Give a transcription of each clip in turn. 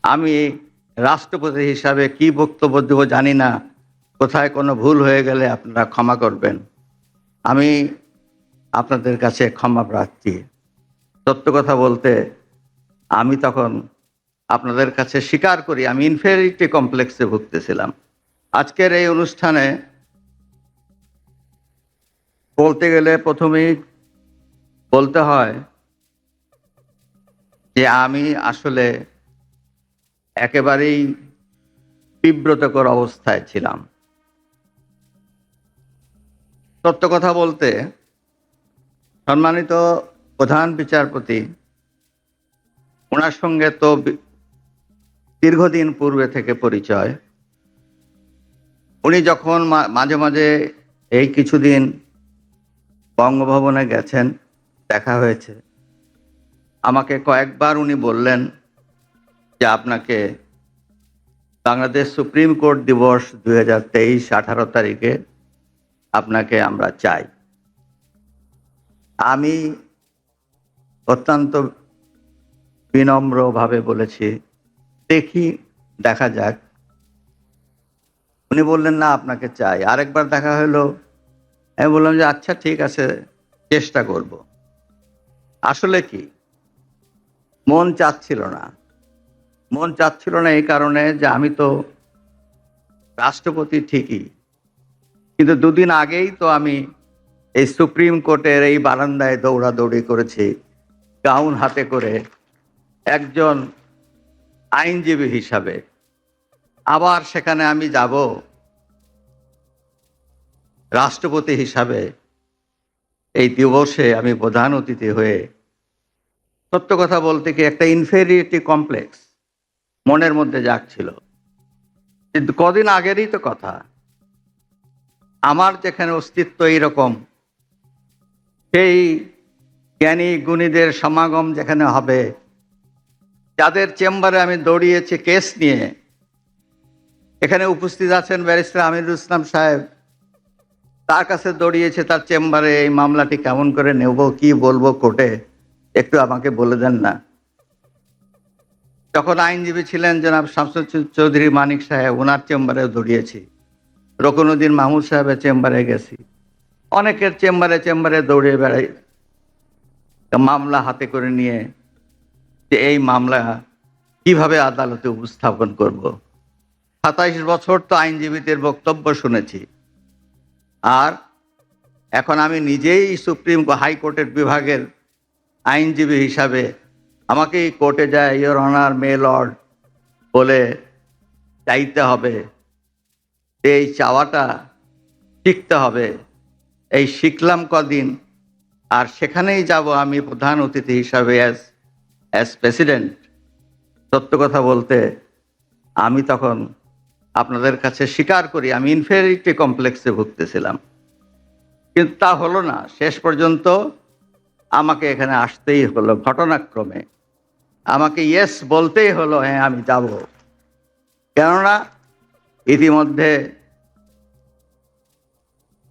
আমি রাষ্ট্রপতি হিসাবে কি বক্তব্য দেব জানি না। কোথায় কোনো ভুল হয়ে গেলে আপনারা ক্ষমা করবেন। আমি আপনাদের কাছে ক্ষমা প্রার্থী। সত্য কথা বলতে আমি তখন আপনাদের কাছে স্বীকার করি আমি ইনফেরিটি কমপ্লেক্সে ভুগতেছিলাম। আজকের এই অনুষ্ঠানে বলতে গেলে প্রথমেই বলতে হয় যে আমি আসলে একেবারেই বিব্রতকর অবস্থায় ছিলাম। সত্য কথা বলতে সম্মানিত প্রধান বিচারপতি, ওনার সঙ্গে তো দীর্ঘদিন পূর্বে থেকে পরিচয়। উনি যখন মাঝে মাঝে এই কিছুদিন বঙ্গভবনে গেছেন, দেখা হয়েছে, আমাকে কয়েকবার উনি বললেন যে আপনাকে বাংলাদেশ সুপ্রিম কোর্ট দিবস 2023 18 তারিখে আপনাকে আমরা চাই। আমি অত্যন্ত বিনম্রভাবে বলেছি দেখি, দেখা যাক। উনি বললেন না, আপনাকে চাই। আরেকবার দেখা হলো, আমি বললাম যে আচ্ছা ঠিক আছে, চেষ্টা করব। আসলে কি মন চাচ্ছিল না। মন চাচ্ছিল না এই কারণে যে আমি তো রাষ্ট্রপতি ঠিকই, কিন্তু দুদিন আগেই তো আমি এই সুপ্রিম কোর্টের এই বারান্দায় দৌড়াদৌড়ি করেছি গাউন হাতে করে একজন আইনজীবী হিসাবে। আবার সেখানে আমি যাব রাষ্ট্রপতি হিসাবে, এই দিবসে আমি প্রধান অতিথি হয়ে। সত্য কথা বলতে কি একটা ইনফেরিয়রিটি কমপ্লেক্স মনের মধ্যে জাগছিল। কিন্তু কদিন আগেরই তো কথা। আমার যেখানে অস্তিত্ব এইরকম, সেই জ্ঞানী গুণীদের সমাগম যেখানে হবে, যাদের চেম্বারে আমি দৌড়িয়েছি কেস নিয়ে, এখানে উপস্থিত আছেন ব্যারিস্টার আমিরুল ইসলাম সাহেব, তার কাছে দৌড়িয়েছে তার চেম্বারে এই মামলাটি কেমন করে নেব, কি বলবো কোর্টে, একটু আমাকে বলে দেন না। যখন আইনজীবী ছিলেন জনাব শামসুল চৌধুরী মানিক সাহেব, ওনার চেম্বারে দৌড়িয়েছি। রকনুদ্দিন মাহমুদ সাহেবের চেম্বারে গেছি। অনেকের চেম্বারে চেম্বারে দৌড়ে বেড়াই মামলা হাতে করে নিয়ে, যে এই মামলা কিভাবে আদালতে উপস্থাপন করব। 27 বছর তো আইনজীবীদের বক্তব্য শুনেছি, আর এখন আমি নিজেই সুপ্রিম হাইকোর্টের বিভাগের আইনজীবী হিসাবে আমাকেই কোর্টে যায় ইয়োর অনার মে লর্ড বলে চাইতে হবে। এই চাওয়াটা শিখতে হবে। এই শিখলাম কদিন, আর সেখানেই যাব আমি প্রধান অতিথি হিসাবে অ্যাজ প্রেসিডেন্ট। সত্য কথা বলতে আমি তখন আপনাদের কাছে স্বীকার করি আমি ইনফেরিয়রিটি কমপ্লেক্সে ভুগতেছিলাম, কিন্তু তা হলো না। শেষ পর্যন্ত আমাকে এখানে আসতেই হলো, ঘটনাক্রমে আমাকে ইয়েস বলতেই হলো, হ্যাঁ আমি যাব। কেননা ইতিমধ্যে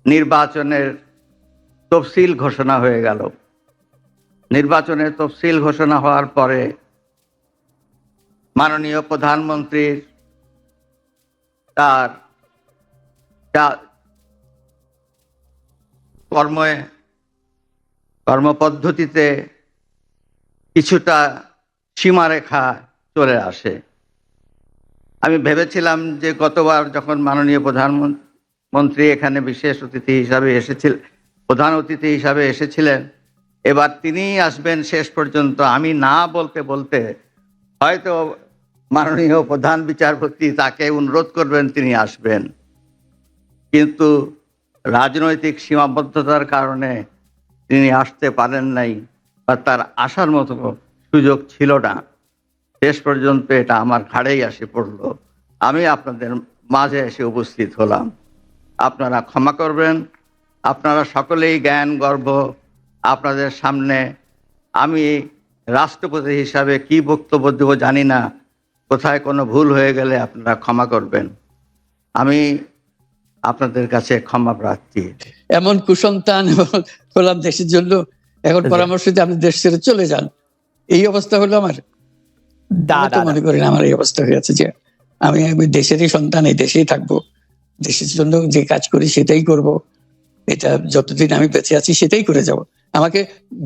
নির্বাচনের তফসিল ঘোষণা হয়ে গেল। নির্বাচনের তফসিল ঘোষণা হওয়ার পরে মাননীয় প্রধানমন্ত্রীর তার কর্মপদ্ধতিতে কিছুটা সীমারেখা চলে আসে। আমি ভেবেছিলাম যে গতবার যখন মাননীয় প্রধানমন্ত্রী এখানে বিশেষ অতিথি হিসাবে এসেছিলেন, প্রধান অতিথি হিসাবে এসেছিলেন, এবার তিনিই আসবেন শেষ পর্যন্ত। আমি না বলতে বলতে হয়তো মাননীয় প্রধান বিচারপতি তাকে অনুরোধ করবেন, তিনি আসবেন। কিন্তু রাজনৈতিক সীমাবদ্ধতার কারণে তিনি আসতে পারেন নাই, বা তার আসার মতো সুযোগ ছিল না। শেষ পর্যন্ত এটা আমার ঘাড়েই এসে পড়লো। আমি আপনাদের মাঝে এসে উপস্থিত হলাম। আপনারা ক্ষমা করবেন। আপনারা সকলেই জ্ঞান গর্ভ। আপনাদের সামনে আমি রাষ্ট্রপতি হিসাবে কি বক্তব্য দেব জানি না। কোথায় কোনো ভুল হয়ে গেলে আপনারা ক্ষমা করবেন। আমি আপনাদের কাছে ক্ষমা প্রার্থী। এমন কুসন্তান হলাম দেশের জন্য, এখন পরামর্শ দিয়ে আপনি দেশ ছেড়ে চলে যান, এই অবস্থা হলো আমার। আমি তো মনে করি না আমার এই অবস্থা হয়েছে যে আমি দেশেরই সন্তান, এই দেশেই থাকবো, দেশের জন্য যে কাজ করি সেটাই করব, এটা যতদিন আমি বেঁচে আছি সেটাই করে যাব। আমাকে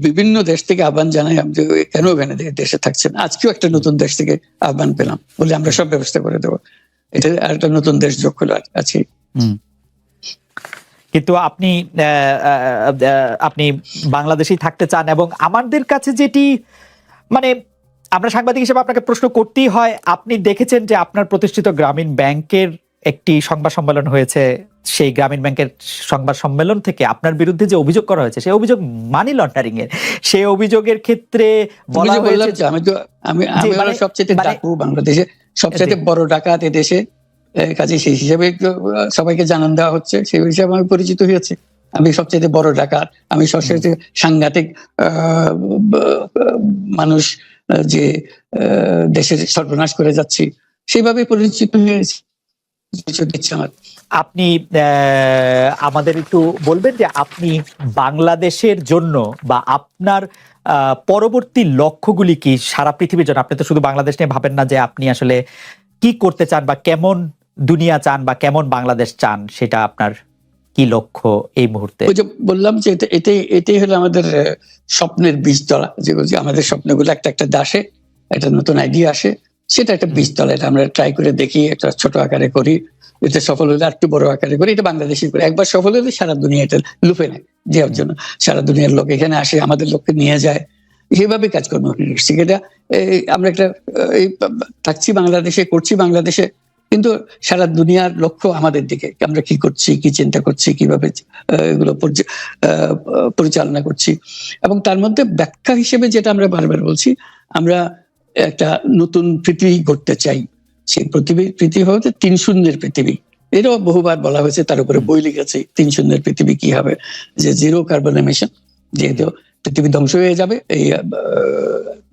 বিভিন্ন দেশ থেকে আহ্বান জানাই, আমি কেন ওখানে দেশে থাকছেন। আজকেও একটা নতুন দেশ থেকে আহ্বান পেলাম, বলে আমরা সব ব্যবস্থা করে দেবো। এটা আর একটা নতুন দেশ যোগ হলো আছে। কিন্তু আপনি বাংলাদেশেই থাকতে চান, এবং আমাদের কাছে যেটি মানে আমরা সাংবাদিক হিসেবে আপনাকে প্রশ্ন করতেই হয়, আপনি দেখেছেন যে আপনার প্রতিষ্ঠিত গ্রামীণ ব্যাংকের একটি সংবাদ সম্মেলন হয়েছে, সেই গ্রামীণ ব্যাংকের সংবাদ সম্মেলন থেকে আপনার বিরুদ্ধে যে অভিযোগ করা হয়েছে সেই অভিযোগ মানি লন্ডারিং এর। সেই অভিযোগের ক্ষেত্রে বলা হয়েছে যে আমি সবচেয়ে ডাকু বাংলাদেশে সবচেয়ে বড় ডাকাত এদেশে, কাজে সেই হিসাবে সবাইকে জানান দেওয়া হচ্ছে, সেই হিসাবে আমি পরিচিত হয়েছি। আমি সবচেয়ে বড় ডাকাত, আমি সবচেয়ে সাংঘাতিক মানুষ যে দেশের সর্বনাশ করে যাচ্ছি, সেইভাবে পরিচিত হয়েছি। আপনি আমাদের একটু বলবেন যে আপনি বাংলাদেশের জন্য বা আপনার পরবর্তী লক্ষ্যগুলি কি সারা পৃথিবীর জন্য? আপনি তো শুধু বাংলাদেশ নিয়ে ভাবেন না, যে আপনি আসলে কি করতে চান বা কেমন দুনিয়া চান বা কেমন বাংলাদেশ চান, সেটা আপনার কি লক্ষ্য এই মুহূর্তে? ওই যে বললাম যে এটাই হলো আমাদের স্বপ্নের বীজতলা, যেগুলো আমাদের স্বপ্নগুলো একটা দাসে একটা নতুন আইডিয়া আসে, সেটা একটা বীজতলা। এটা আমরা ট্রাই করে দেখি, একটা ছোট আকারে করি, এটা সফল হলে একটু বড় আকারে করি, এটা বাংলাদেশি করে। একবার সফল হলে সারা দুনিয়া এটা লুফে নেয় দেওয়ার জন্য, সারা দুনিয়ার লোক এখানে আসে, আমাদের লোককে নিয়ে যায়, সেভাবে কাজকর্ম করছি। এটা আমরা একটা থাকছি বাংলাদেশে, করছি বাংলাদেশে, কিন্তু সারা দুনিয়ার লক্ষ্য আমাদের দিকে, আমরা কি করছি, কি চিন্তা করছি, কিভাবে এগুলো পরিচালনা করছি। এবং তার মধ্যে ব্যাখ্যা হিসেবে যেটা আমরা বারবার বলছি, আমরা একটা নতুন পৃথিবী গড়তে চাই। সেই পৃথিবী হচ্ছে 3 শূন্যের পৃথিবী। এটাও বহুবার বলা হয়েছে, তার উপরে বই লিখেছে 3 শূন্যের পৃথিবী কি হবে, যে জিরো কার্বন এমিশন। যেহেতু পৃথিবী ধ্বংস হয়ে যাবে এই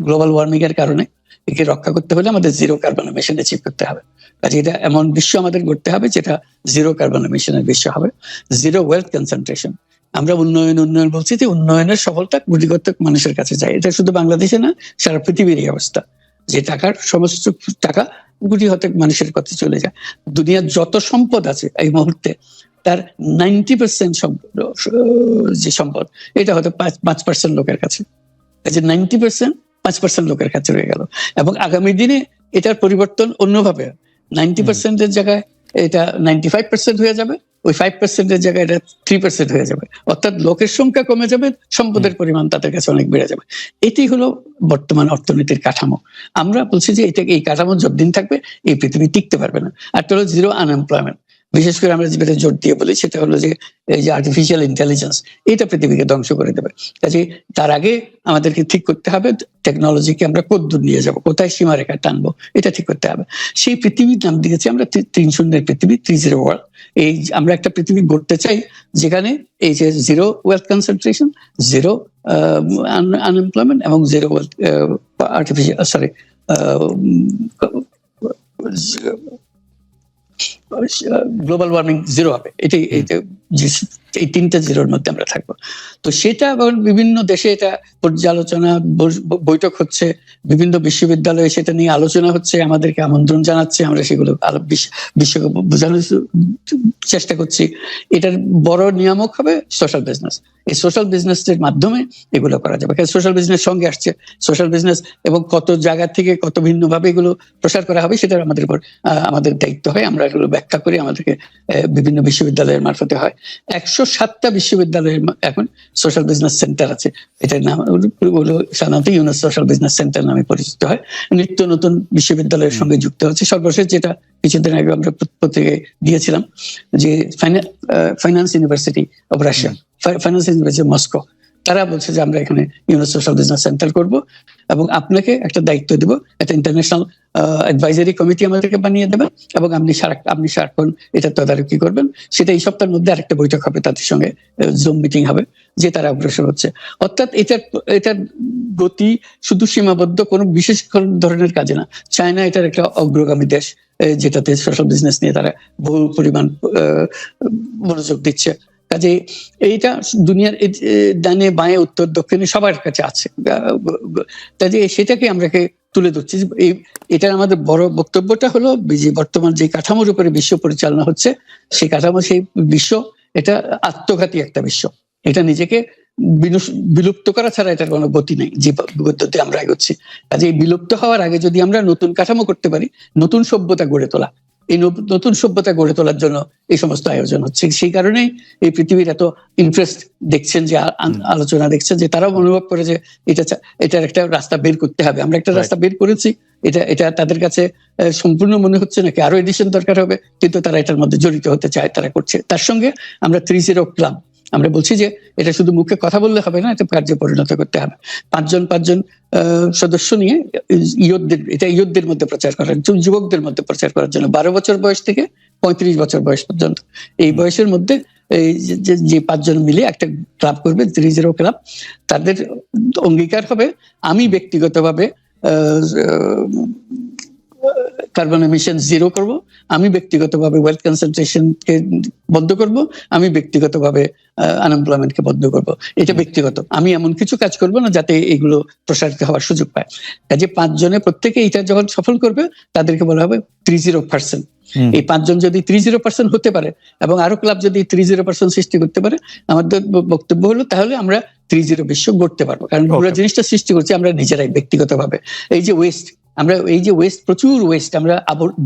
গ্লোবাল ওয়ার্মিং এর কারণে, একে রক্ষা করতে হলে আমাদের জিরো কার্বন এমিশন অ্যাচিভ করতে হবে। কাজে এটা এমন বিশ্ব আমাদের গড়তে হবে যেটা জিরো কার্বন এমিশনের বিশ্ব হবে। Zero wealth concentration. আমরা উন্নয়ন বলছি, যে উন্নয়নের সফলতা গুটিকত মানুষের কাছে যায়। এটা শুধু বাংলাদেশে না, সারা পৃথিবীর এই অবস্থা, যে সমস্ত টাকা গুটি হতে মানুষের কাছে চলে যায়। দুনিয়ার যত সম্পদ আছে এই মুহূর্তে, তার 90% যে সম্পদ, এটা হয়তো 5% লোকের কাছে। 5% লোকের কাছে রয়ে গেল, এবং আগামী দিনে এটার পরিবর্তন অন্যভাবে। 90% জায়গায় এটা 95% হয়ে যাবে, ওই 5% জায়গায় এটা 3% হয়ে যাবে। অর্থাৎ লোকের সংখ্যা কমে যাবে, সম্পদের পরিমাণ তাদের কাছে অনেক বেড়ে যাবে। এটি হলো বর্তমান অর্থনীতির কাঠামো। আমরা বলছি যে এই কাঠামো যতদিন থাকবে এই পৃথিবী টিকতে পারবে না। আর হলো জিরো আনএমপ্লয়মেন্ট। বিশেষ করে আমরা যেটা জোর দিয়ে বলি, সেটা হলো যে এই যে আর্টিফিশিয়াল ইন্টেলিজেন্স, এটা পৃথিবীকে ধ্বংস করে দেবে। কাজে তার আগে আমাদেরকে ঠিক করতে হবে টেকনোলজিকে আমরা কতদূর নিয়ে যাব, কোথায় সীমারেখা টানবো, এটা ঠিক করতে হবে। সেই পৃথিবীর নাম দিয়েছি আমরা 3 শূন্যের পৃথিবী, 30 ওয়ার্ল্ড। এই আমরা একটা পৃথিবী গড়তে চাই যেখানে এই যে zero wealth concentration, zero unemployment এবং zero wealth global warming zero হবে। এটাই এই 3টে জিরোর মধ্যে আমরা থাকবো। তো সেটা বিভিন্ন দেশে এটা পর্যালোচনা বৈঠক হচ্ছে, বিভিন্ন বিশ্ববিদ্যালয়ে সেটা নিয়ে আলোচনা হচ্ছে, আমাদেরকে আমন্ত্রণ জানাচ্ছে, আমরা সেগুলো বিশ্বকে বোঝানোর চেষ্টা করছি। এটার বড় নিয়ামক হবে সোশ্যাল বিজনেস। এই সোশ্যাল বিজনেসের মাধ্যমে এগুলো করা যাবে। সোশ্যাল বিজনেস সঙ্গে আসছে সোশ্যাল বিজনেস, এবং কত জায়গা থেকে কত ভিন্নভাবে এগুলো প্রসার করা হবে সেটা আমাদের উপর আমাদের দায়িত্ব হয়। আমরা এগুলো ব্যাখ্যা করি, আমাদেরকে বিভিন্ন বিশ্ববিদ্যালয়ের মারফতে হয়। 107টা বিশ্ববিদ্যালয়ের এখন সোশ্যাল বিজনেস সেন্টার আছে। এটার নাম সাধারণত ইউনুস সোশ্যাল বিজনেস সেন্টার নামে পরিচিত হয়। নিত্য নতুন বিশ্ববিদ্যালয়ের সঙ্গে যুক্ত হচ্ছে। সর্বশেষ যেটা কিছুদিন আগে আমরা পত্রিকায় দিয়েছিলাম, যে finance university of Russia, finance university Moscow, তারা বলছে যে আমরা এখানে ইউনুস সোশ্যাল বিজনেস সেন্টার করব, এবং আপনাকে একটা দায়িত্ব দেব, একটা ইন্টারন্যাশনাল অ্যাডভাইজারি কমিটি আমাদেরকে বানিয়ে দেবেন, এবং আপনি সারাক্ষণ এটা তদারকি করবেন। সেটা এই সপ্তাহের মধ্যে আরেকটা বৈঠক হবে, তাদের সঙ্গে জুম মিটিং হবে, যে তারা অগ্রসর হচ্ছে। অর্থাৎ এটার গতি শুধু সীমাবদ্ধ কোনো বিশেষ ধরনের কাজে না। চায়না এটার একটা অগ্রগামী দেশ, যেটাতে সোশ্যাল বিজনেস নিয়ে তারা বহু পরিমাণ মনোযোগ দিচ্ছে। কাজে এইটা দুনিয়ার ডানে বাঁয়ে উত্তর দক্ষিণে সবার কাছে আছে। কাজে সেটাকে আমরাকে তুলে ধরছি। এটার আমাদের বড় বক্তব্যটা হলো যে বর্তমান যে কাঠামোর উপরে বিশ্ব পরিচালনা হচ্ছে, সেই কাঠামো, সেই বিশ্ব এটা আত্মঘাতী একটা বিশ্ব। এটা নিজেকে বিলুপ্ত করা ছাড়া এটার কোনো গতি নেই যে পদ্ধতি আমরা এগোচ্ছি। কাজে এই বিলুপ্ত হওয়ার আগে যদি আমরা নতুন কাঠামো করতে পারি, নতুন সভ্যতা গড়ে তোলা, এই নতুন সভ্যতা গড়ে তোলার জন্য এই সমস্ত আয়োজন হচ্ছে। সেই কারণেই এই পৃথিবীর এত ইন্টারেস্ট দেখছেন, যে আলোচনা দেখছেন, যে তারাও অনুভব করে যে এটার একটা রাস্তা বের করতে হবে। আমরা একটা রাস্তা বের করেছি, এটা তাদের কাছে সম্পূর্ণ মনে হচ্ছে নাকি আরো এডিশন দরকার হবে, কিন্তু তারা এটার মধ্যে জড়িত হতে চায়, তারা করছে। তার সঙ্গে আমরা 3-0 ক্লাব, আমরা বলছি যে এটা শুধু মুখে কথা বললে হবে না, এটা কার্যে পরিণত করতে হবে। পাঁচজন সদস্য নিয়ে ইয়ুথদের মধ্যে প্রচার করার, যুবকদের মধ্যে প্রচার করার জন্য, 12 বছর বয়স থেকে 35 বছর বয়স পর্যন্ত এই বয়সের মধ্যে এই যে 5 জন মিলে একটা ক্লাব করবে, 3-0 ক্লাব। তাদের অঙ্গীকার হবে, আমি ব্যক্তিগতভাবে কার্বন এমিশন 0 করব, আমি ব্যক্তিগতভাবে ওয়েলথ কনসেন্ট্রেশনকে বন্ধ করব, আমি ব্যক্তিগতভাবে আনএমপ্লয়মেন্টকে বন্ধ করব। এটা ব্যক্তিগত, আমি এমন কিছু কাজ করব না যাতে এগুলো প্রসারিত হওয়ার সুযোগ পায়। কাজে 5 জনে প্রত্যেকে এটা যখন সফল করবে, তাদেরকে বলা হবে 30%। এই 5 জন যদি 30% হতে পারে এবং আরো ক্লাব যদি 30% সৃষ্টি করতে পারে, আমাদের বক্তব্য হলো তাহলে আমরা 30 বিশ্ব গড়তে পারবো। কারণ পুরো জিনিসটা সৃষ্টি করছি আমরা নিজেরাই ব্যক্তিগতভাবে। এই যে ওয়েস্ট, প্রচুর ওয়েস্ট, আমরা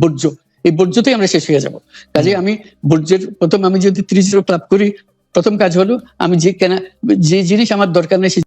বর্জ্য, এই বর্জ্যতেই আমরা শেষ হয়ে যাব। কাজে আমি বর্জ্যের আমি যদি 30 ক্লাব করি, প্রথম কাজ হলো আমি যে জিনিস আমার দরকার নেই